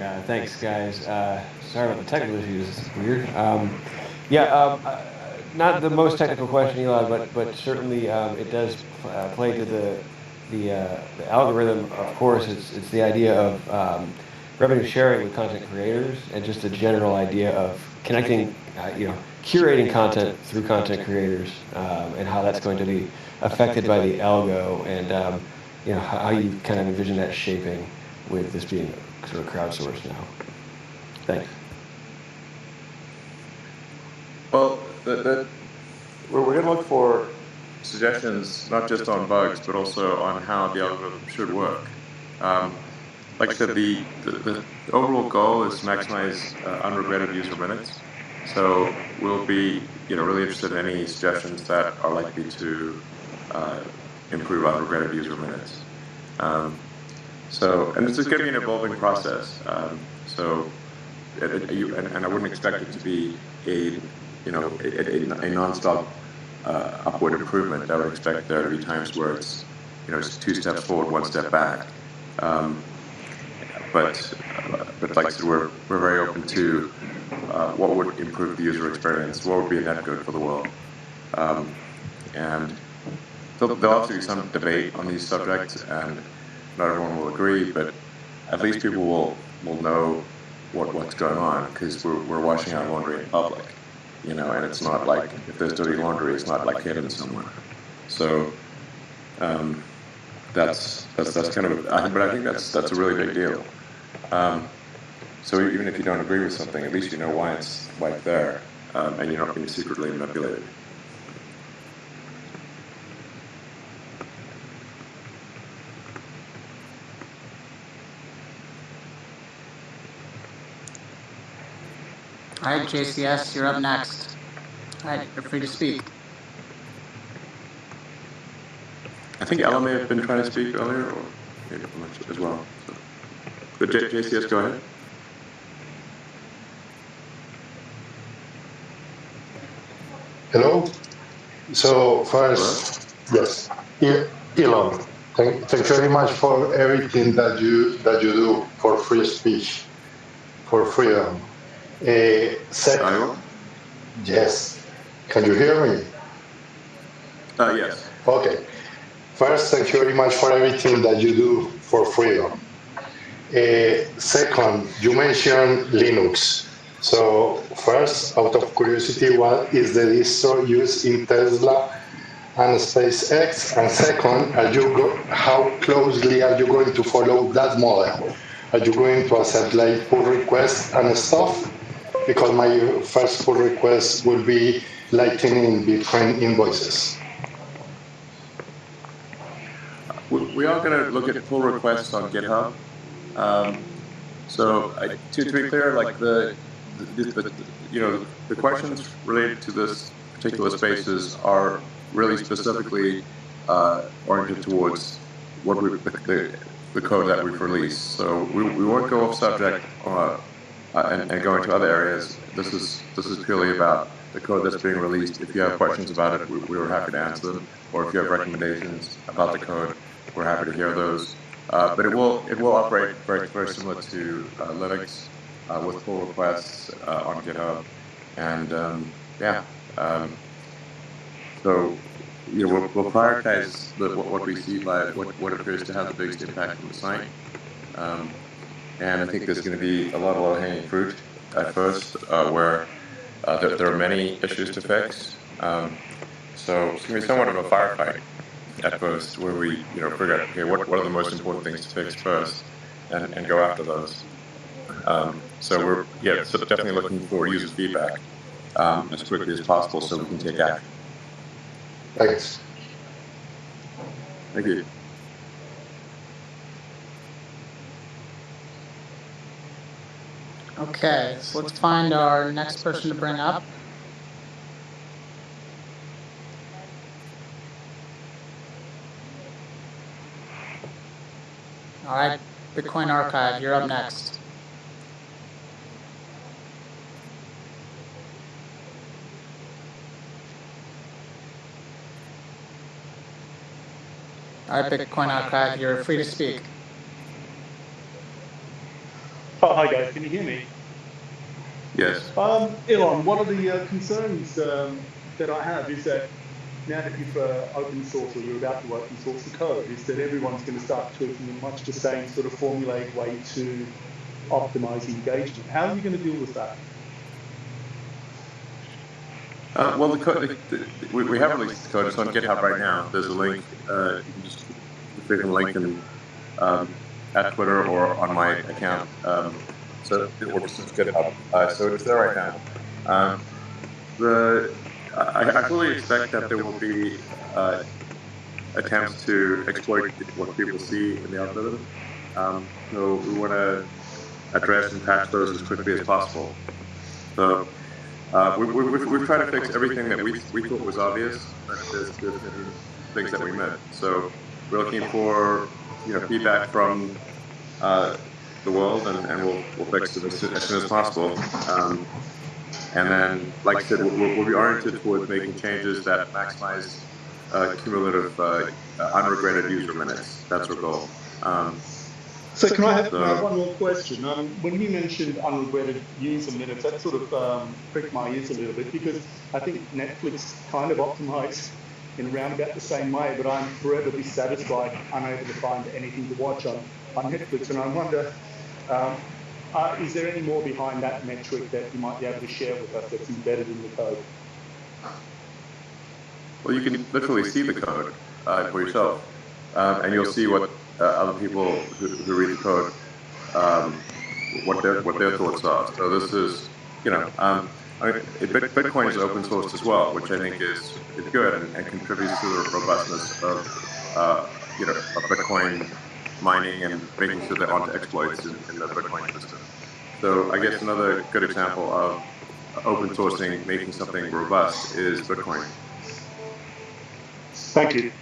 Thanks, guys. Sorry about the technical issues. It's weird. Not the most technical question, Eli, but certainly it does play to the algorithm. Of course, it's the idea of revenue sharing with content creators, and just a general idea of connecting, curating content through content creators, and how that's going to be affected by the algo, and how you kind of envision that shaping with this being sort of crowdsourced now. Thanks. Well, we're going to look for suggestions not just on bugs, but also on how the algorithm should work. Like I said, the overall goal is to maximize unregretted user minutes. So we'll be really interested in any suggestions that are likely to improve unregretted user minutes. And this is going to be an evolving process. And I wouldn't expect it to be a nonstop upward improvement. I would expect there to be times where it's two steps forward, one step back. But like I said, we're very open to what would improve the user experience, what would be a net good for the world, and there'll also be some debate on these subjects, and not everyone will agree, but at least people will know what's going on, because we're washing our laundry in public, and it's not like, if there's dirty laundry, it's not like hidden somewhere. So that's kind of, but I think that's a really big deal. So even if you don't agree with something, at least you know why it's there, and you're not being secretly manipulated. All right, JCS, you're up next. All right, you're free to speak. I think Ella may have been trying to speak earlier, or maybe as well. So. But JCS, go ahead. Hello. So first, yes, Elon. Thank you very much for everything that you do for free speech, for freedom. Second, yes. Can you hear me? Yes. Okay. First, thank you very much for everything that you do for freedom. Second, you mentioned Linux. So first, out of curiosity, what is the distro used in Tesla and SpaceX? And second, how closely are you going to follow that model? Are you going to accept like pull requests and stuff? Because my first pull request will be Lightning Bitcoin invoices. We are going to look at pull requests on GitHub. So to be clear, like the questions related to this particular spaces are really specifically oriented towards what the code that we've released. So we won't go off subject and go into other areas. This is purely about the code that's being released. If you have questions about it, we were happy to answer them. Or if you have recommendations about the code, we're happy to hear those. But it will operate very, very similar to Linux with pull requests on GitHub, and so we'll prioritize what we see by what appears to have the biggest impact on the site, and I think there's going to be a lot of low-hanging fruit at first, where there are many issues to fix. So it's going to be somewhat of a firefight at first, where we figure out, okay, what are the most important things to fix first, and go after those. So we're definitely looking for user feedback as quickly as possible, so we can take action. Thanks. Thank you. Okay, so let's find our next person to bring up. All right, Bitcoin Archive, you're up next. All right, Bitcoin Archive, you're free to speak. Oh, hi guys, can you hear me? Yes. Elon, one of the concerns that I have is that now that you've open source or you're about to open source the code, is that everyone's going to start tweaking in much the same sort of formulaic way to optimize engagement. How are you going to deal with that? Well, the code, we have released the code. It's on GitHub right now. There's a link. You can just click on the link and at Twitter or on my account. Or just search GitHub. So it's there right now. I fully expect that there will be attempts to exploit what people see in the algorithm. So we want to address and patch those as quickly as possible. So we've tried to fix everything that we thought was obvious, but there's been things that we missed. So we're looking for feedback from the world, and we'll fix it as soon as possible. And then, like I said, we'll be oriented towards making changes that maximize cumulative unregretted user minutes. That's our goal. So can I have one more question? When you mentioned unregretted user minutes, that sort of pricked my ears a little bit, because I think Netflix kind of optimized in around about the same way, but I'm forever dissatisfied, unable to find anything to watch on Netflix. And I wonder, is there any more behind that metric that you might be able to share with us that's embedded in the code? Well, you can literally see the code for yourself, and you'll see what other people who read the code, what their thoughts are. So this is, Bitcoin is open sourced as well, which I think is good and contributes to the robustness of of Bitcoin mining and making sure there aren't exploits in the Bitcoin system. So I guess another good example of open sourcing making something robust is Bitcoin. Thank you.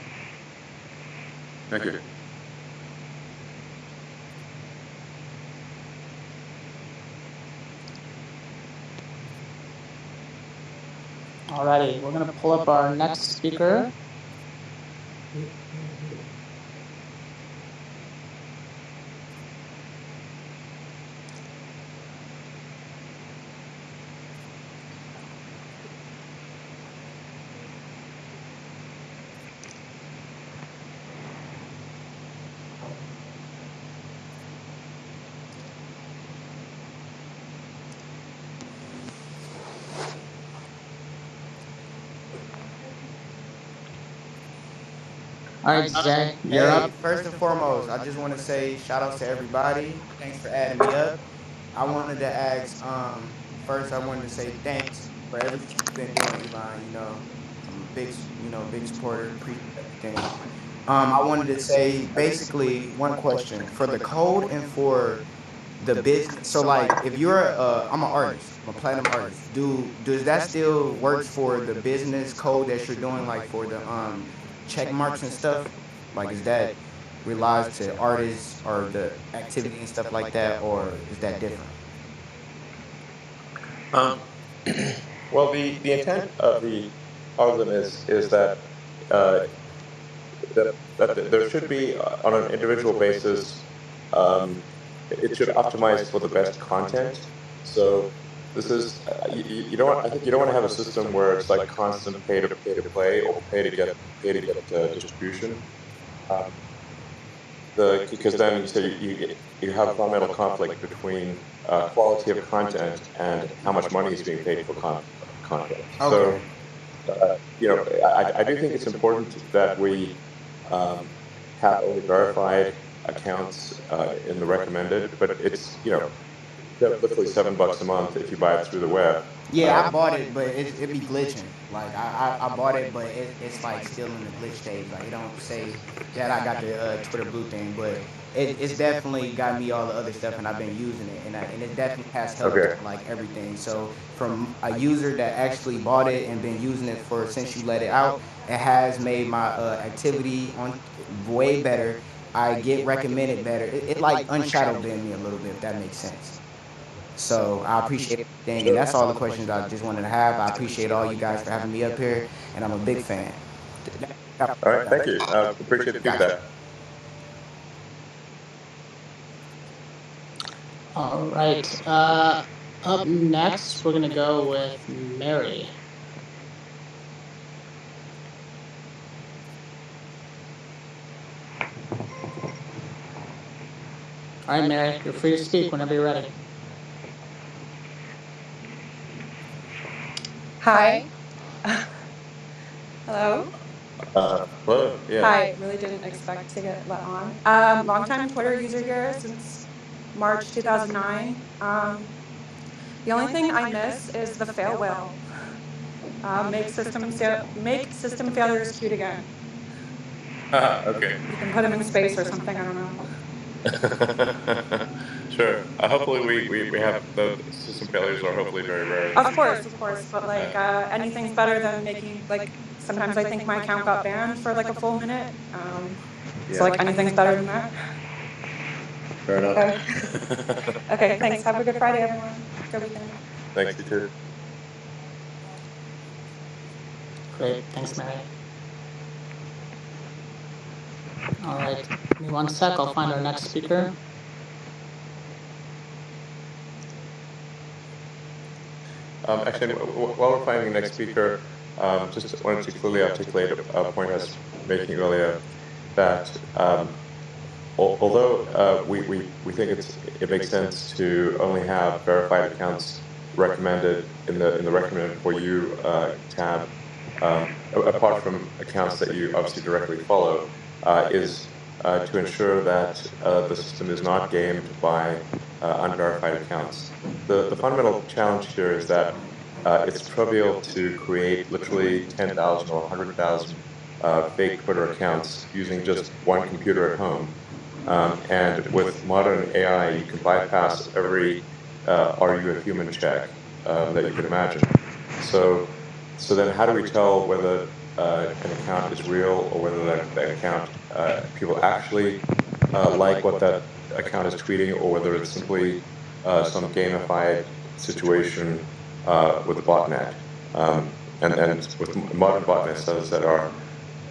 Thank you. Alrighty, we're gonna pull up our next speaker. All right, Jay, you're up. First and foremost, I just want to say shout outs to everybody. Thanks for adding me up. I wanted to ask, first I wanted to say thanks for everything you've been doing, Elon. I'm a big supporter, appreciate everything. I wanted to say basically one question for the code and for the business. So like if you're I'm an artist, I'm a platinum artist. Does that still works for the business code that you're doing, like for the check marks and stuff? Like is that relies to artists or the activity and stuff like that, or is that different? Well, the intent of the algorithm is that uh, there should be on an individual basis. It should optimize for the best content. So this is you don't I think you don't want to have a system where it's like constant pay to play or pay to get distribution. Because then you have a fundamental conflict between quality of content and how much money is being paid for content. Okay. So I do think it's important that we have only verified accounts in the recommended, but it's literally $7 a month if you buy it through the web. Yeah, I bought it, but it be glitching. Like I bought it, but it's like still in the glitch stage. Like it don't say that I got the Twitter blue thing, but it's definitely got me all the other stuff, and I've been using it, and it definitely has helped like everything. So from a user that actually bought it and been using it for since you let it out, it has made my activity on way better. I get recommended better. It like unshadow banned me a little bit, if that makes sense. So I appreciate everything, and that's all the questions I just wanted to have. I appreciate all you guys for having me up here, and I'm a big fan. All right, thank you. Appreciate the feedback. All right. Up next, we're gonna go with Mary. All right, Mary, you're free to speak whenever you're ready. Hi. Hello. Hello. Yeah. Hi. Really didn't expect to get let on. Longtime Twitter user here since March 2009. The only thing I miss is the fail whale. Make system failures cute again. Okay. You can put them in space or something. I don't know. Sure. Hopefully we have the system failures are hopefully very rare. Of course. But like anything's better than making like. Sometimes I think my account got banned for like a full minute. So like anything's better than that. Fair enough. Okay. Thanks. Have a good Friday, everyone. Good weekend. Thanks, you too. Great, thanks, Mary. All right, give me 1 sec, I'll find our next speaker. Actually, while we're finding the next speaker, just wanted to clearly articulate a point I was making earlier that although we think it makes sense to only have verified accounts recommended in the recommended for you tab, apart from accounts that you obviously directly follow, is to ensure that the system is not gamed by unverified accounts. The fundamental challenge here is that it's trivial to create literally 10,000 or 100,000 fake Twitter accounts using just one computer at home. And with modern AI, you can bypass every "are you a human" check that you could imagine. So then how do we tell whether an account is real or whether that account, people actually like what that account is tweeting, or whether it's simply some gamified situation with a botnet? And with modern botnets that are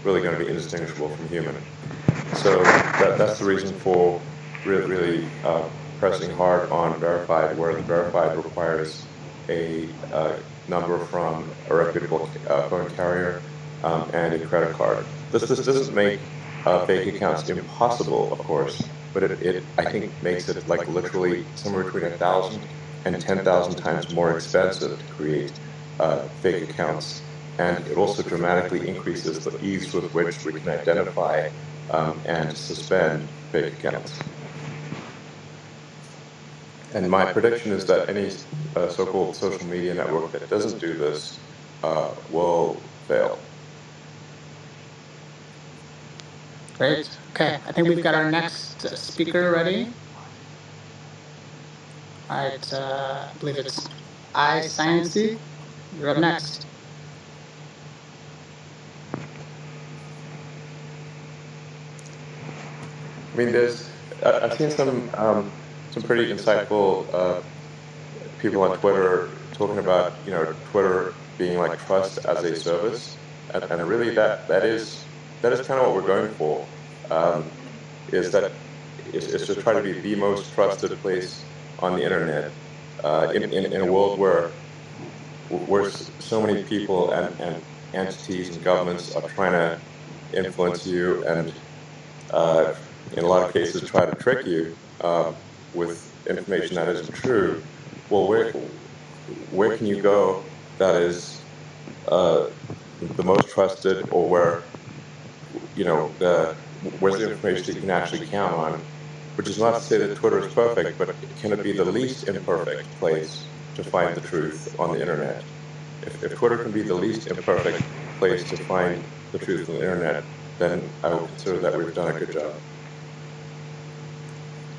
really going to be indistinguishable from human. So that's the reason for really pressing hard on verified, where the verified requires a number from a reputable phone carrier and a credit card. This doesn't make fake accounts impossible, of course, but it I think makes it like literally somewhere between 1,000 and 10,000 times more expensive to create fake accounts. And it also dramatically increases the ease with which we can identify and suspend fake accounts. And my prediction is that any so-called social media network that doesn't do this will fail. Great, okay, I think we've got our next speaker ready. All right, I believe it's iSciency. You're up next. I mean, I've seen some pretty insightful people on Twitter talking about, Twitter being like trust as a service, and really that is kind of what we're going for. Is to try to be the most trusted place on the internet in a world where so many people and entities and governments are trying to influence you and in a lot of cases try to trick you with information that isn't true. Well, where can you go that is the most trusted, or where where's the information that you can actually count on? Which is not to say that Twitter is perfect, but can it be the least imperfect place to find the truth on the internet? If Twitter can be the least imperfect place to find the truth on the internet, then I would consider that we've done a good job.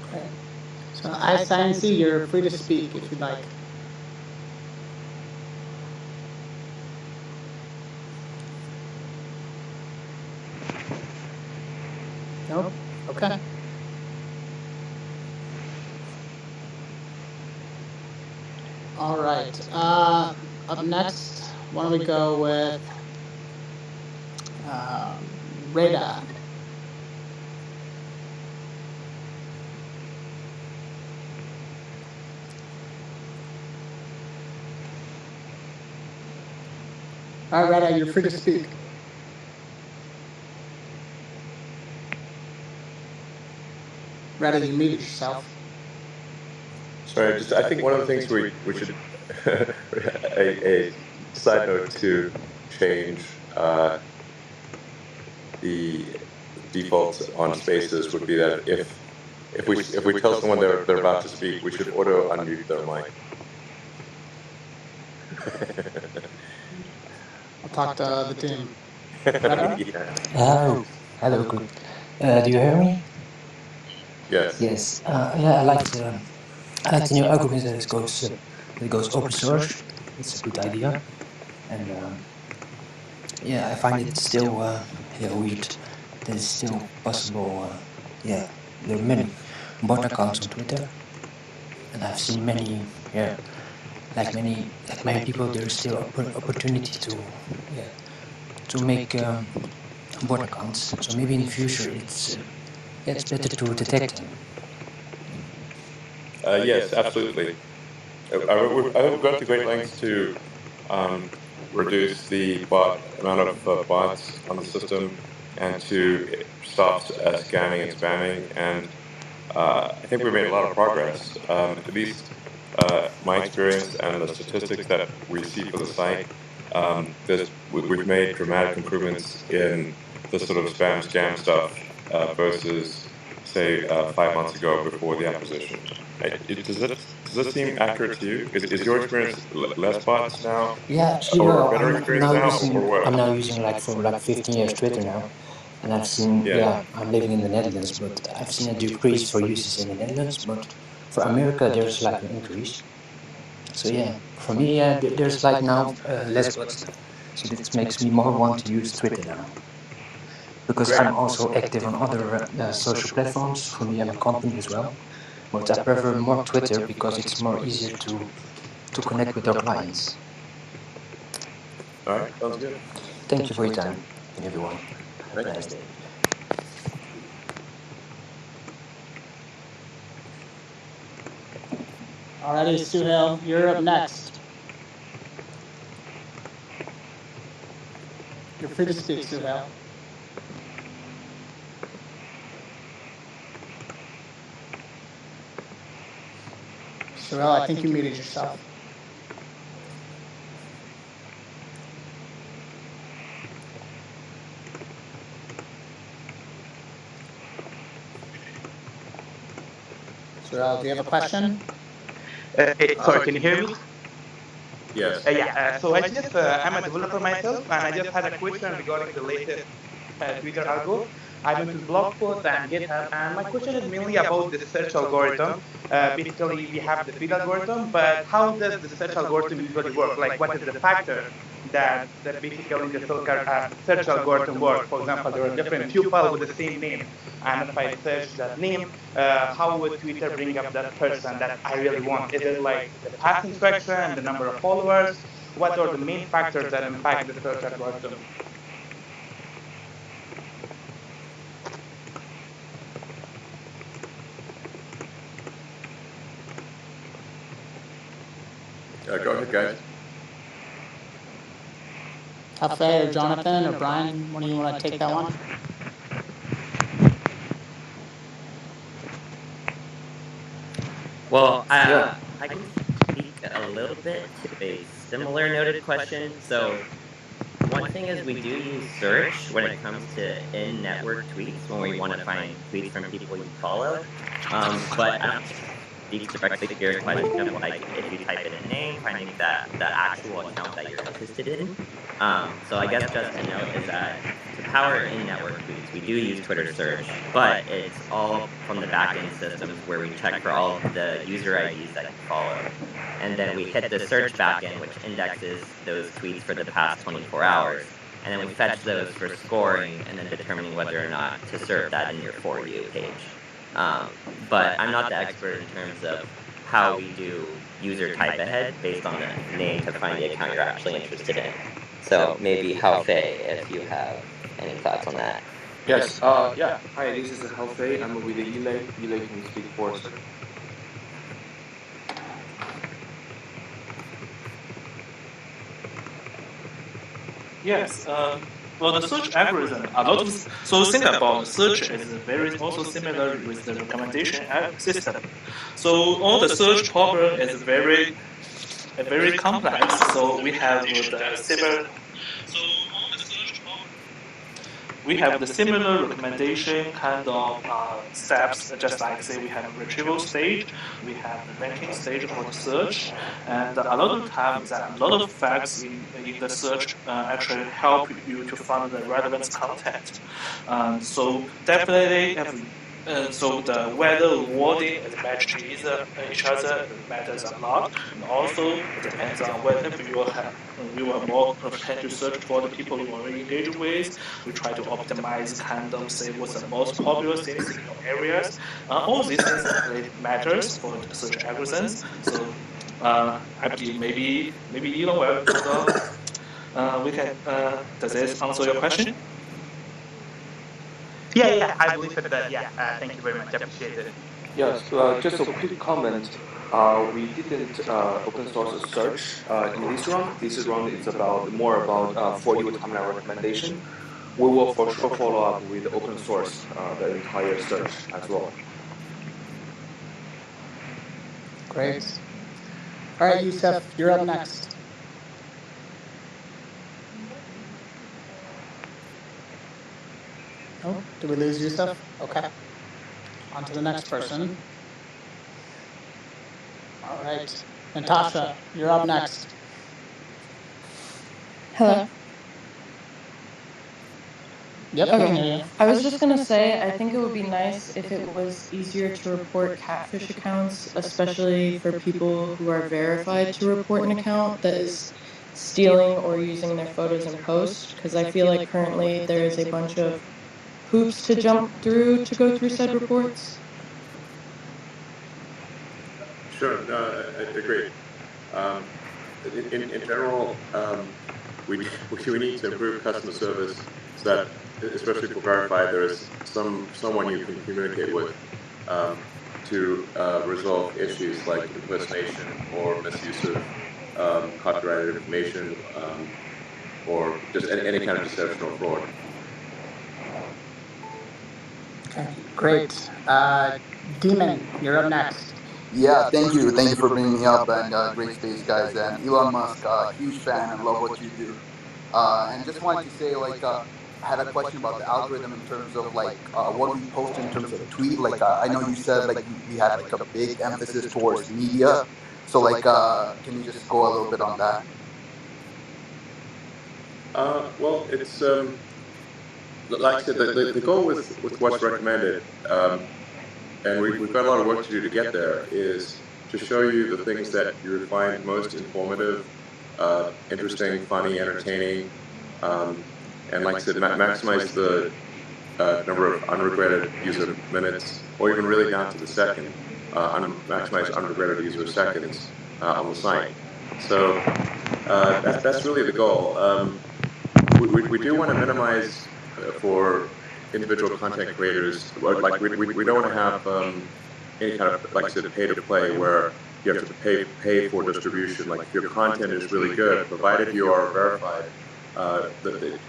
Okay. So iSciency, you're free to speak if you'd like. Nope, okay. All right, up next, why don't we go with Rada. All right, Rada, you're free to speak. Rada, you muted yourself. Sorry, just I think one of the things we should a side note to change the defaults on spaces would be that if we tell someone they're about to speak, we should auto unmute their mic. I'll talk to the team. Rada? Yeah. Hello, good. Do you hear me? Yes. Yes. Yeah, I like the new algorithm that goes open source. It's a good idea, and yeah, I find it still weird that it's still possible. There are many bot accounts on Twitter, and I've seen many people. There is still opportunity to make bot accounts. So maybe in the future it's better to detect them. Yes, absolutely. I think we've gone to great lengths to reduce the amount of bots on the system and to stop scamming and spamming. And I think we've made a lot of progress. At least my experience and the statistics that we see for the site, we've made dramatic improvements in the sort of spam scam stuff versus say 5 months ago before the acquisition. Does that seem accurate to you? Is your experience less bots now, Yeah, actually, or a well, better experience now, or I'm worse? now using like for like 15 years Twitter now, and I've seen, Yeah. I'm living in the Netherlands, but I've seen a decrease for users in the Netherlands, but for America there's like an increase. So yeah, for me, there's like now less bots, so this makes me more want to use Twitter now. Because Great. I'm also active on other social platforms. For me, I'm a company as well, but I prefer more Twitter because it's more easier to connect with our clients. All right. Sounds good. Thank you for your time, everyone. Have a Thank you. nice day. Alrighty, Suhail, you're up next. You're free to speak, Suhail. Suhail, I think you muted yourself. Suhail, do you have a question? Sorry, can you hear me? Yes. So I'm a developer myself, and I just had a question regarding the latest Twitter algo. I went to the blog post and GitHub, and my question is mainly about the search algorithm. Basically, we have the feed algorithm, but how does the search algorithm usually work? Like, what is the factor that basically the search algorithm works? For example, there are different tuple with the same name, and if I search that name, how would Twitter bring up that person that I really want? Is it like the past interaction, the number of followers? What are the main factors that impact the search algorithm? Go ahead, guys. Hafe or Jonathan or Brian, one of you want to take that one? Well, I can speak a little bit to a similar noted question. So one thing is we do use search when it comes to in-network tweets when we want to find tweets from people you follow. But I don't think it speaks directly to your question of like if you type in a name, finding that the actual account that you're interested in. So I guess just a note is that to power in-network tweets, we do use Twitter search, but it's all from the backend systems where we check for all of the user IDs that you follow. And then we hit the search backend, which indexes those tweets for the past 24 hours. And then we fetch those for scoring and then determining whether or not to serve that in your For You page. But I'm not the expert in terms of how we do user type ahead based on the name to find the account you're actually interested in. So maybe Haofei, if you have any thoughts on that. Yes. Yeah. Hi, this is Haofei. I'm with the Elay. Elay can speak for a second. Yes. Well, the search algorithm, a lot of so think about search is very also similar with the recommendation system. So all the search problem is very complex. So we have the similar. So all the search problem. We have the similar recommendation kind of steps, just like say we have a retrieval stage, we have the ranking stage for the search, and a lot of times that a lot of facts in the search actually help you to find the relevant content. So definitely, so the whether wording is matched to each other matters a lot, and also it depends on whether you are more tend to search for the people you already engage with. We try to optimize kind of say what's the most popular things in your areas. All these things actually matters for the search algorithms. So I believe maybe Elon we can. Does this answer your question? Yeah, I believe it does. Yeah, thank you very much. I appreciate it. Yes, just a quick comment. We didn't open source a search in this round. This round is about more about for you timeline recommendation. We will for sure follow up with open source the entire search as well. Great. All right, Youssef, you're up next. Oh, did we lose Youssef? Okay. On to the next person. All right. Natasha, you're up next. Hello. Yep, I can hear you. I was just gonna say, I think it would be nice if it was easier to report catfish accounts, especially for people who are verified to report an account that is stealing or using their photos in post, because I feel like currently there is a bunch of hoops to jump through to go through said reports. Sure, no, I agree. In general, we need to improve customer service so that, especially for verified, there is someone you can communicate with to resolve issues like impersonation or misuse of copyrighted information or just any kind of deception or fraud. Okay, great. Demon, you're up next. Yeah, thank you. Thank you for bringing me up, and great space, guys. And Elon Musk, huge fan and love what you do. And just wanted to say, I had a question about the algorithm in terms of what we post in terms of tweet. I know you said we had like a big emphasis towards media. So can you just go a little bit on that? Well, it's like I said, the goal with what's recommended, and we've got a lot of work to do to get there, is to show you the things that you would find most informative, interesting, funny, entertaining, and like I said, maximize the number of unregretted user minutes, or even really down to the second, maximize unregretted user seconds on the site. So that's really the goal. We do want to minimize for individual content creators. Like we don't want to have any kind of, like I said, pay to play where you have to pay for distribution. Like if your content is really good, provided you are verified,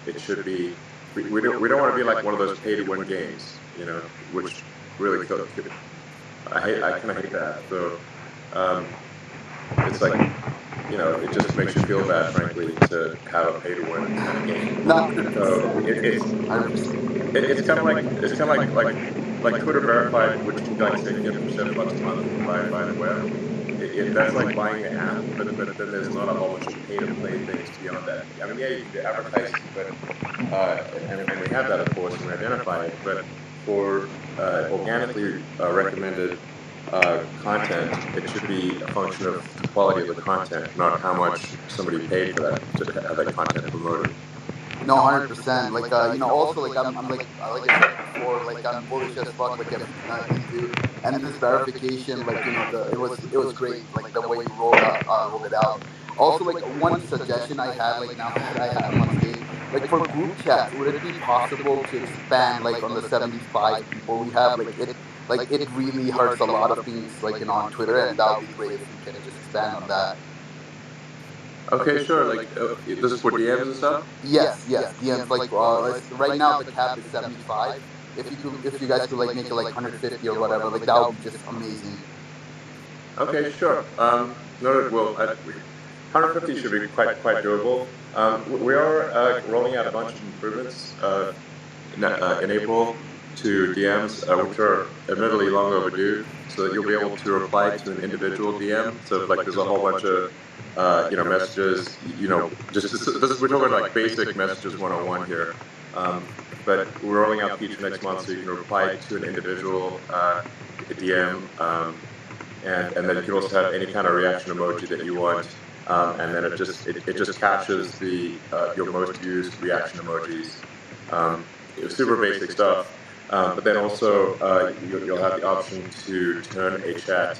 it should be. We don't want to be like one of those pay to win games, which really I kind of hate that. So it's like, it just makes you feel bad, frankly, to have a pay to win kind of game. No, So it's kind of like Twitter verified, which can be like say $7 a month if you buy it by the web. That's like buying an app, but then there's not a whole bunch of pay to play things beyond that. I mean, yeah, you can do advertising, but and we have that, of course, and we identify it. But for organically recommended content, it should be a function of the quality of the content, not how much somebody paid for that to have that content promoted. No, 100%. Also, like I said before, I'm bullish as fuck, everything I do. And this verification, it was great, the way you rolled it out. Also, one suggestion I had, now that I have him on stage, for group chats, would it be possible to expand, on the 75 people we have? It really hurts a lot of things, on Twitter, and that would be great if we can just expand on that. Okay, sure. Like this is for DMs and stuff. Yes, yes, DMs. Like right now the cap is 75. If you guys could like make it like 150 or whatever, like that would be just amazing. Okay, sure. Noted. Well, 150 should be quite doable. We are rolling out a bunch of improvements in April to DMs, which are admittedly long overdue, so that you'll be able to reply to an individual DM. So if like there's a whole bunch of messages, we're talking like basic messages 101 here. But we're rolling out the feature next month, so you can reply to an individual DM. And then you can also have any kind of reaction emoji that you want, and then it just captures the your most used reaction emojis. Super basic stuff, but then also you'll have the option to turn a chat,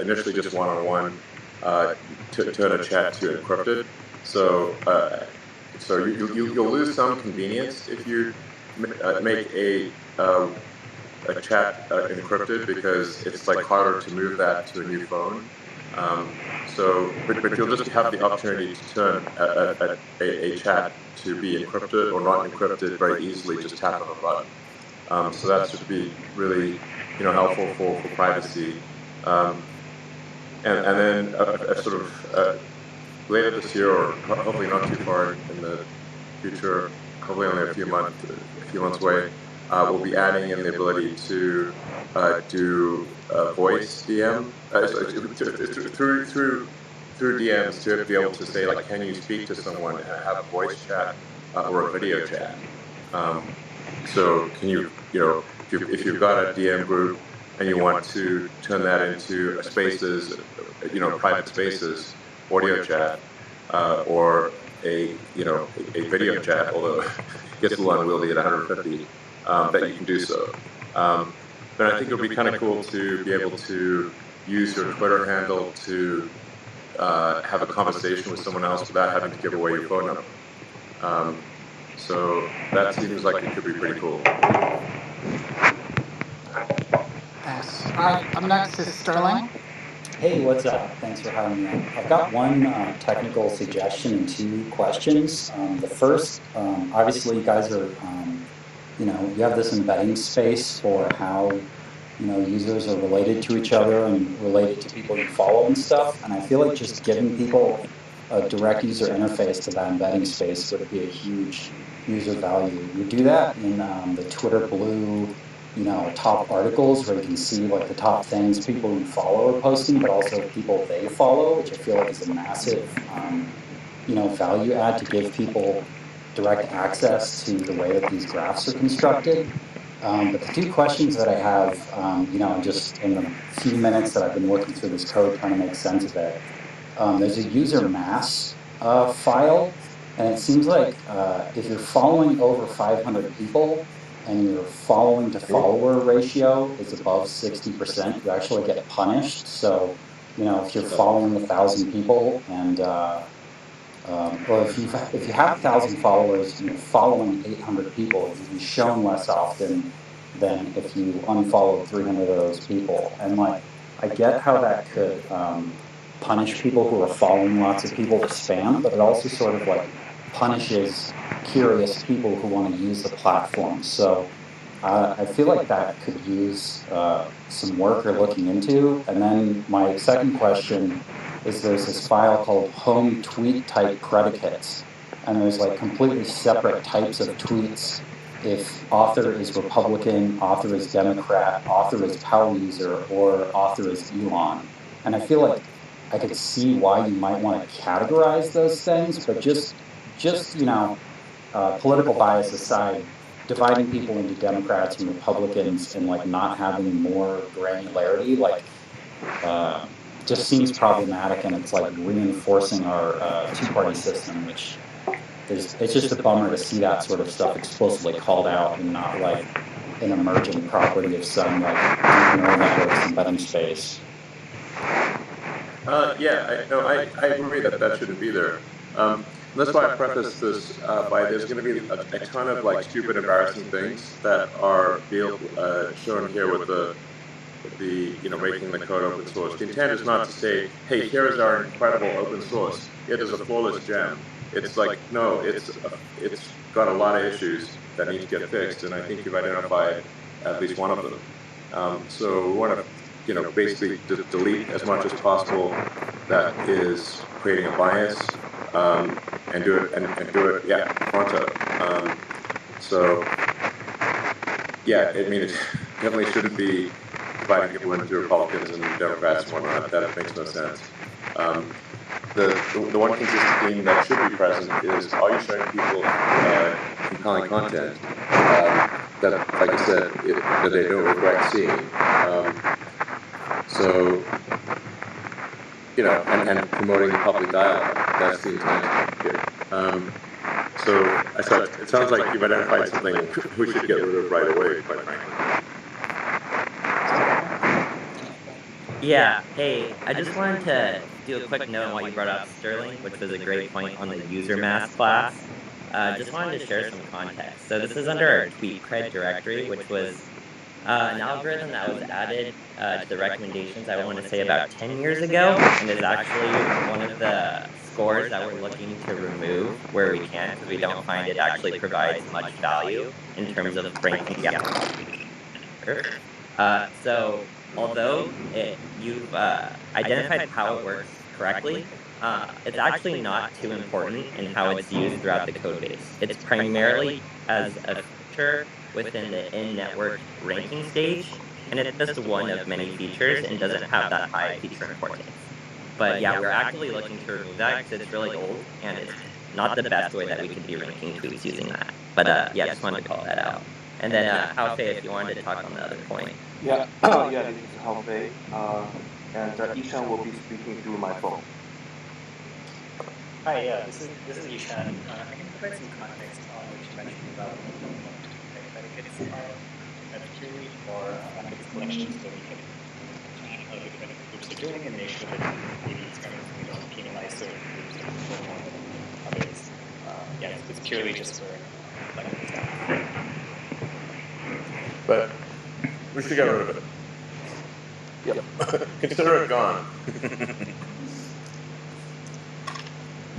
initially just one-on-one, to turn a chat to encrypted. So you'll lose some convenience if you make a chat encrypted, because it's like harder to move that to a new phone. But you'll just have the opportunity to turn a chat to be encrypted or not encrypted very easily, just tap on a button. So that should be really helpful for privacy. And then sort of later this year, or hopefully not too far in the future, probably only a few months away, we'll be adding in the ability to do voice DM through DMs, to be able to say like, can you speak to someone and have a voice chat or a video chat? So can you if you've got a DM group and you want to turn that into a spaces, private spaces, audio chat, or a video chat, although it gets a little unwieldy at 150, that you can do so. But I think it'll be kind of cool to be able to use your Twitter handle to have a conversation with someone else without having to give away your phone number. So that seems like it could be pretty cool. Thanks. All right, up next is Sterling. Hey, what's up? Thanks for having me on. I've got one technical suggestion and two questions. The first, obviously you guys are, you have this embedding space for how, users are related to each other and related to people you follow and stuff. And I feel like just giving people a direct user interface to that embedding space would be a huge user value. You do that in the Twitter Blue, top articles, where you can see like the top things people you follow are posting, but also people they follow, which I feel like is a massive, value add to give people direct access to the way that these graphs are constructed. But the two questions that I have, just in the few minutes that I've been working through this code trying to make sense of it, there's a user mass file, and it seems like if you're following over 500 people and your following to follower ratio is above 60%, you actually get punished. So, if you're following 1,000 people and or if you have 1,000 followers and you're following 800 people, you'll be shown less often than if you unfollowed 300 of those people. And like, I get how that could punish people who are following lots of people to spam, but it also sort of like punishes curious people who want to use the platform. So I feel like that could use some work or looking into. And then my second question is, there's this file called home tweet type predicates, and there's like completely separate types of tweets if author is Republican, author is Democrat, author is power user, or author is Elon. And I feel like I could see why you might want to categorize those things, but just political bias aside, dividing people into Democrats and Republicans and like not having more granularity, like just seems problematic, and it's like reinforcing our two-party system, which it's just a bummer to see that sort of stuff explicitly called out and not like an emergent property of some like deep neural networks embedding space. I agree that shouldn't be there. That's why I preface this by there's going to be a ton of like stupid, embarrassing things that are shown here with making the code open source. The intent is not to say, hey, here is our incredible open source. It is a flawless gem. It's like, no, it's got a lot of issues that need to get fixed, and I think you've identified at least one of them. So we want to, basically delete as much as possible that is creating a bias, and do it, pronto. So yeah, I mean, it definitely shouldn't be dividing people into Republicans and Democrats and whatnot. That makes no sense. The one consistent theme that should be present is, are you showing people compelling content that, like I said, that they don't regret seeing? So, and promoting public dialogue. That's the intent here. So it sounds like you've identified something we should get rid of right away, quite frankly. Yeah, hey, I just wanted to do a quick note on what you brought up, Sterling, which was a great point on the user mass class. Just wanted to share some context. So this is under our tweet cred directory, which was an algorithm that was added to the recommendations, I want to say about 10 years ago, and is actually one of the scores that we're looking to remove where we can, because we don't find it actually provides much value in terms of ranking the so although you've identified how it works correctly, it's actually not too important in how it's used throughout the code base. It's primarily as a feature within the in-network ranking stage, and it's just one of many features and doesn't have that high feature importance. But yeah, we're actively looking to remove that because it's really old and it's not the best way that we could be ranking tweets using that. But yeah, just wanted to call that out. And then Hao Fei, if you wanted to talk on the other point. Yeah, yeah, this is Hao Fei, and Ishan will be speaking through my phone. Hi, yeah, this is Ishan. I can provide some context on what you mentioned about predicates are purely for buckets collection, so we can change how different groups are doing and make sure that maybe it's kind of, we don't penalize certain groups or more than others. Yeah, it's purely just for like. But we should get rid of it. Yep. Consider it gone.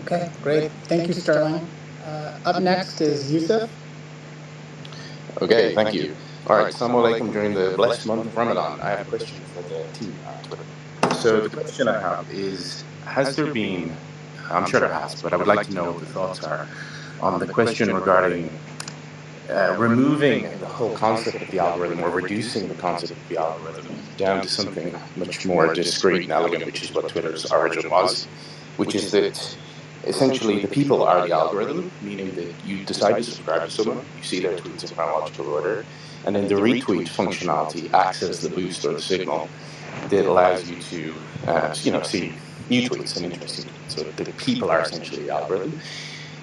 Okay, great. Thank you, Sterling. Up next is Yusuf. Okay, thank you. All right, Assalamu alaikum. During the blessed month of Ramadan, I have a question for the team on Twitter. So the question I have is, has there been, I'm sure there has, but I would like to know what the thoughts are on the question regarding removing the whole concept of the algorithm, or reducing the concept of the algorithm down to something much more discreet and elegant, which is what Twitter's origin was, which is that essentially the people are the algorithm, meaning that you decide to subscribe to someone, you see their tweets in chronological order, and then the retweet functionality acts as the boost or the signal that allows you to see new tweets and interesting tweets. So the people are essentially the algorithm.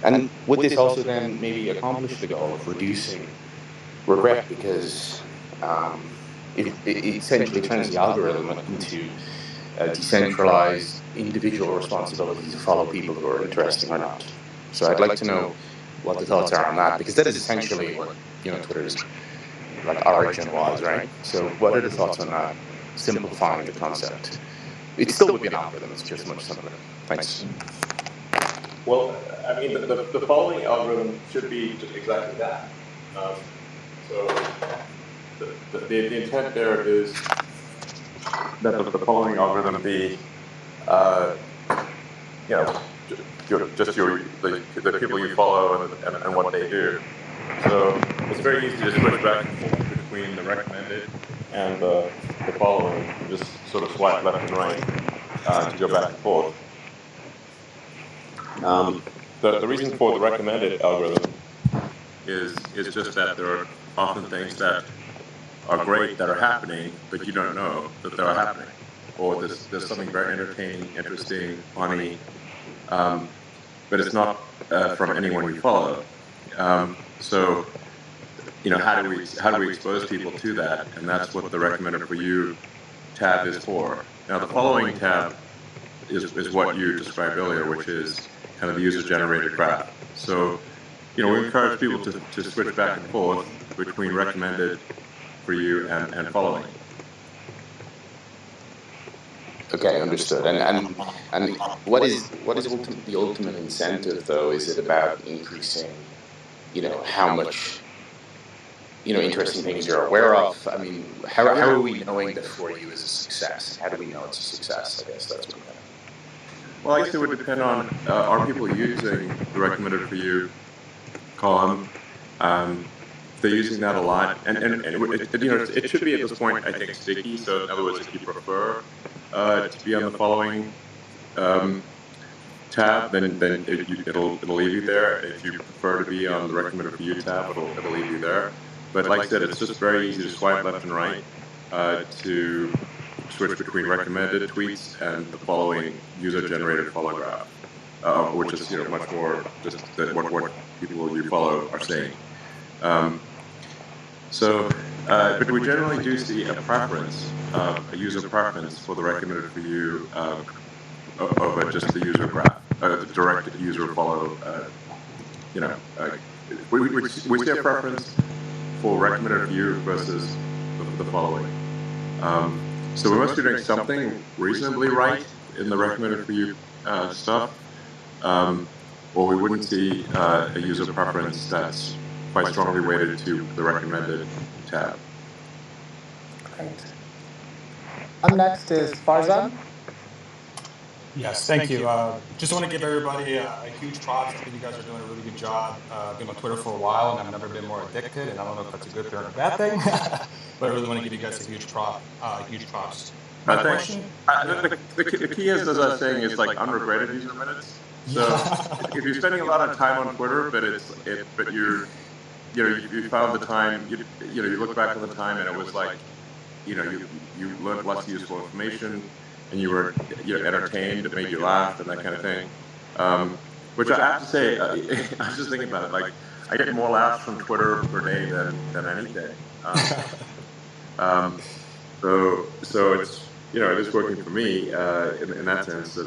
And would this also then maybe accomplish the goal of reducing regret, because it essentially turns the algorithm into a decentralized individual responsibility to follow people who are interesting or not. So I'd like to know what the thoughts are on that, because that is essentially what Twitter's origin was, right? So what are the thoughts on that, simplifying the concept? It still would be an algorithm, it's just much simpler. Thanks. Well, I mean, the following algorithm should be just exactly that. So the intent there is that the following algorithm be, the people you follow and what they do. So it's very easy to switch back and forth between the recommended and the following. You just sort of swipe left and right to go back and forth. The reason for the recommended algorithm is just that there are often things that are great that are happening, but you don't know that they're happening. Or there's something very entertaining, interesting, funny, but it's not from anyone you follow. So, how do we expose people to that? And that's what the recommended for you tab is for. Now, the following tab is what you described earlier, which is kind of the user-generated graph. So, we encourage people to switch back and forth between recommended for you and following. Okay, understood. And what is the ultimate incentive though? Is it about increasing, how much, interesting things you're aware of? I mean, how are we knowing that For You is a success? And how do we know it's a success? I guess that's one thing. Well, I guess it would depend on are people using the recommended for you column. If they're using that a lot, and it should be at this point, I think, sticky. So in other words, if you prefer to be on the following tab, then it'll leave you there. If you prefer to be on the recommended for you tab, it'll leave you there. But like I said, it's just very easy to swipe left and right to switch between recommended tweets and the following user-generated follow graph, which is much more just that what people you follow are saying. But we generally do see a preference, a user preference for the recommended for you over just the user graph, the direct user follow. We see a preference for recommended for you versus the following. So we must be doing something reasonably right in the recommended for you stuff, or we wouldn't see a user preference that's quite strongly weighted to the recommended tab. Great. Up next is Farzan. Yes, thank you. Just want to give everybody a huge props. I think you guys are doing a really good job. I've been on Twitter for a while, and I've never been more addicted. And I don't know if that's a good thing or a bad thing, but I really want to give you guys a huge props. My question? The key is, as I was saying, is like unregretted user minutes. So if you're spending a lot of time on Twitter, but you found the time, you look back on the time, and it was like, you learned lots of useful information, and you were entertained, it made you laugh, and that kind of thing. Which I have to say, I was just thinking about it. Like, I get more laughs from Twitter per day than anything. So it's it is working for me in that sense.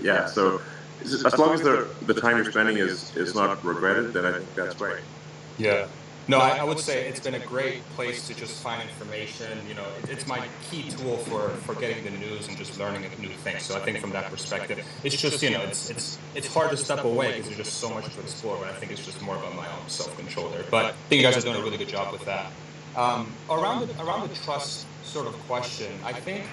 Yeah. So as long as the time you're spending is not regretted, then I think that's great. Yeah. No, I would say it's been a great place to just find information. It's my key tool for getting the news and just learning new things. So I think from that perspective, it's just it's hard to step away because there's just so much to explore. But I think it's just more about my own self-control there. But I think you guys are doing a really good job with that. Around the trust sort of question, I think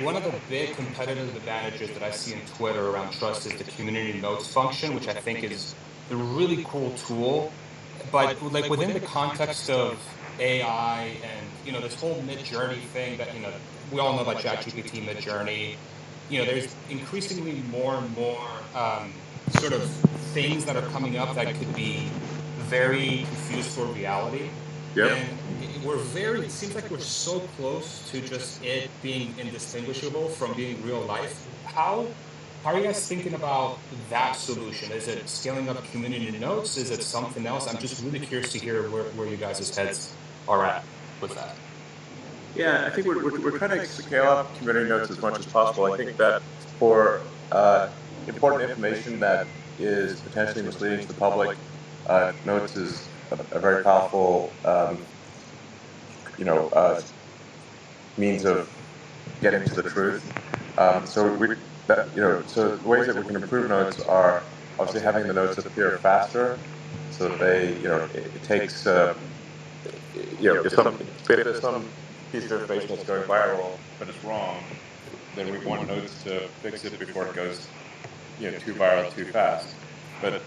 one of the big competitive advantages that I see in Twitter around trust is the community notes function, which I think is a really cool tool. But like within the context of AI and this whole Mid-Journey thing that we all know about ChatGPT, Mid-Journey, there's increasingly more and more sort of things that are coming up that could be very confused for reality. Yep. And it seems like we're so close to just it being indistinguishable from being real life. How are you guys thinking about that solution? Is it scaling up community notes? Is it something else? I'm just really curious to hear where you guys' heads are at with that. Yeah, I think we're trying to scale up community notes as much as possible. I think that for important information that is potentially misleading to the public, notes is a very powerful means of getting to the truth. So the ways that we can improve notes are obviously having the notes appear faster, so that they, it takes, if there's some piece of information that's going viral, but it's wrong, then we want notes to fix it before it goes, too viral too fast. But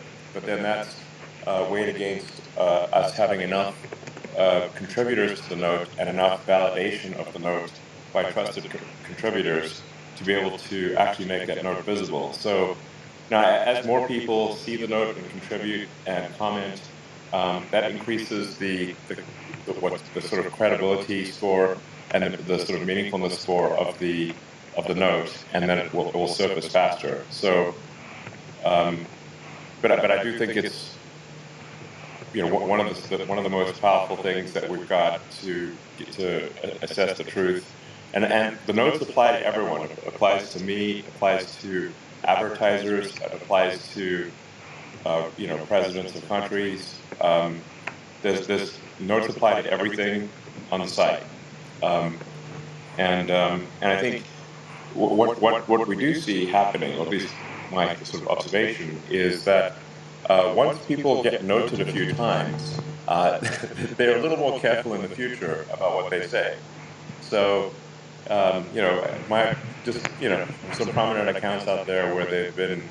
then that's weighed against us having enough contributors to the note and enough validation of the note by trusted contributors to be able to actually make that note visible. So now, as more people see the note and contribute and comment, that increases the sort of credibility score and the sort of meaningfulness score of the note, and then it will surface faster. So, but I do think it's one of the most powerful things that we've got to assess the truth. And the notes apply to everyone. It applies to me. It applies to advertisers. It applies to presidents of countries. There's notes apply to everything on the site. And I think what we do see happening, or at least my sort of observation, is that once people get noted a few times, they're a little more careful in the future about what they say. So, some prominent accounts out there where they've been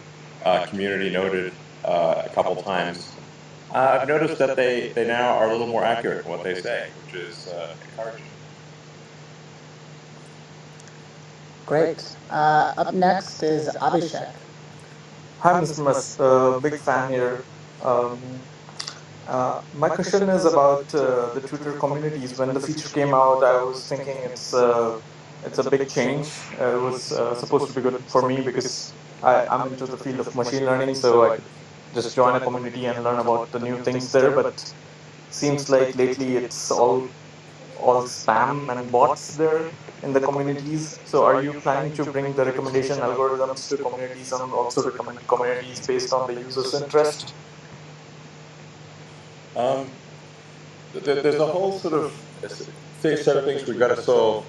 community noted a couple times. I've noticed that they now are a little more accurate in what they say, which is encouraging. Great. Up next is Abhishek. Hi, Mr. Musk. Big fan here. My question is about the Twitter communities. When the feature came out, I was thinking it's a big change. It was supposed to be good for me because I'm into the field of machine learning, so I could just join a community and learn about the new things there. But seems like lately it's all spam and bots there in the communities. So are you planning to bring the recommendation algorithms to communities and also recommend communities based on the user's interest? There's a whole sort of set of things we've got to solve,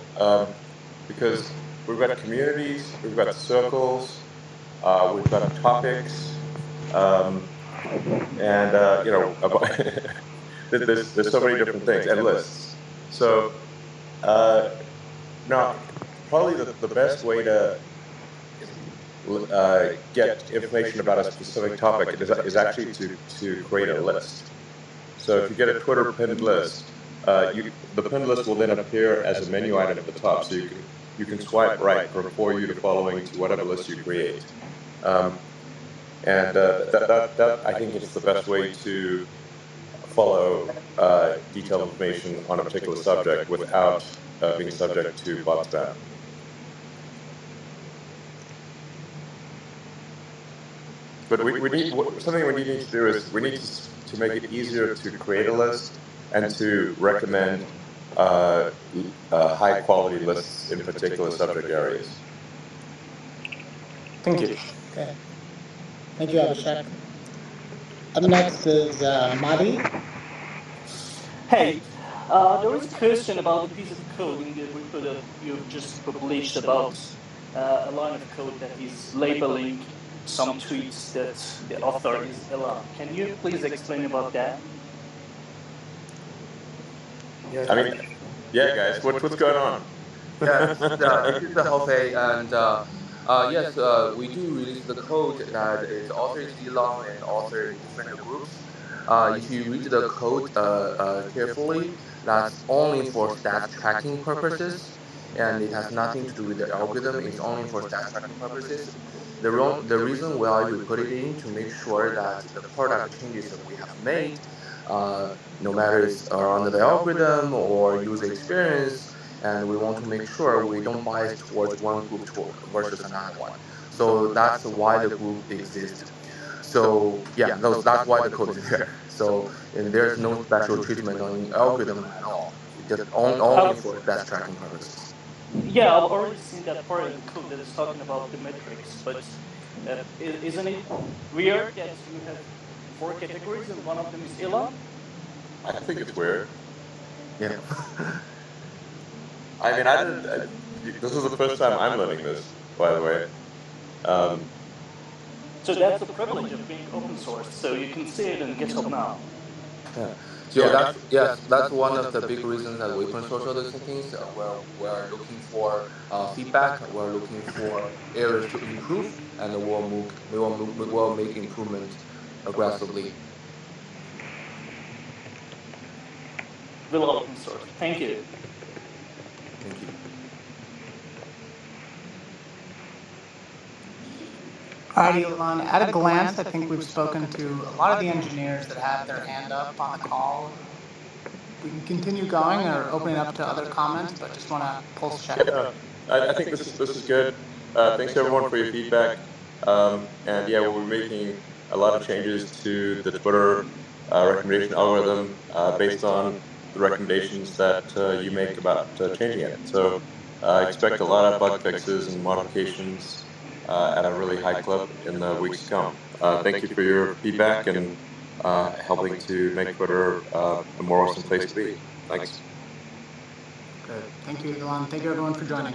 because we've got communities, we've got circles, we've got topics, and there's so many different things, and lists. So now, probably the best way to get information about a specific topic is actually to create a list. So if you get a Twitter pinned list, the pinned list will then appear as a menu item at the top. So you can swipe right from for you to following to whatever list you create. That I think is the best way to follow detailed information on a particular subject without being subject to bot spam. But we need something we need to do is we need to make it easier to create a list and to recommend high quality lists in particular subject areas. Thank you. Okay. Thank you, Abhishek. Up next is Madi. Hey, there is a question about the piece of code in the repo that you've just published about a line of code that is labeling some tweets that the author is Elon. Can you please explain about that? I mean, yeah, guys, what's going on? Yes, this is the Jose, and yes, we do release the code that is author is Elon and author in different groups. If you read the code carefully, that's only for stats tracking purposes, and it has nothing to do with the algorithm. It's only for stats tracking purposes. The reason why we put it in to make sure that the product changes that we have made, no matter it's around the algorithm or user experience, and we want to make sure we don't bias towards one group versus another one. So that's why the group exists. So yeah, that's why the code is there. So and there's no special treatment on algorithm at all. It's just only for stats tracking purposes. Yeah, I've already seen that part of the code that is talking about the metrics, but isn't it weird that you have four categories and one of them is Elon? I think it's weird. Yeah. I mean, I didn't. This is the first time I'm learning this, by the way. So that's the privilege of being open source. So you can see it in GitHub now. Yeah. So that's one of the big reasons that we open source all these things. We're looking for feedback. We're looking for areas to improve, and we'll make improvement aggressively. Will open source. Thank you. Thank you. All right, Elon, at a glance, I think we've spoken to a lot of the engineers that have their hand up on the call. We can continue going or open it up to other comments, but just want to pulse check. Yeah, I think this is good. Thanks everyone for your feedback. And yeah, we'll be making a lot of changes to the Twitter recommendation algorithm based on the recommendations that you make about changing it. So expect a lot of bug fixes and modifications at a really high clip in the weeks to come. Thank you for your feedback and helping to make Twitter a more awesome place to be. Thanks. Good. Thank you, Elon. Thank you, everyone, for joining.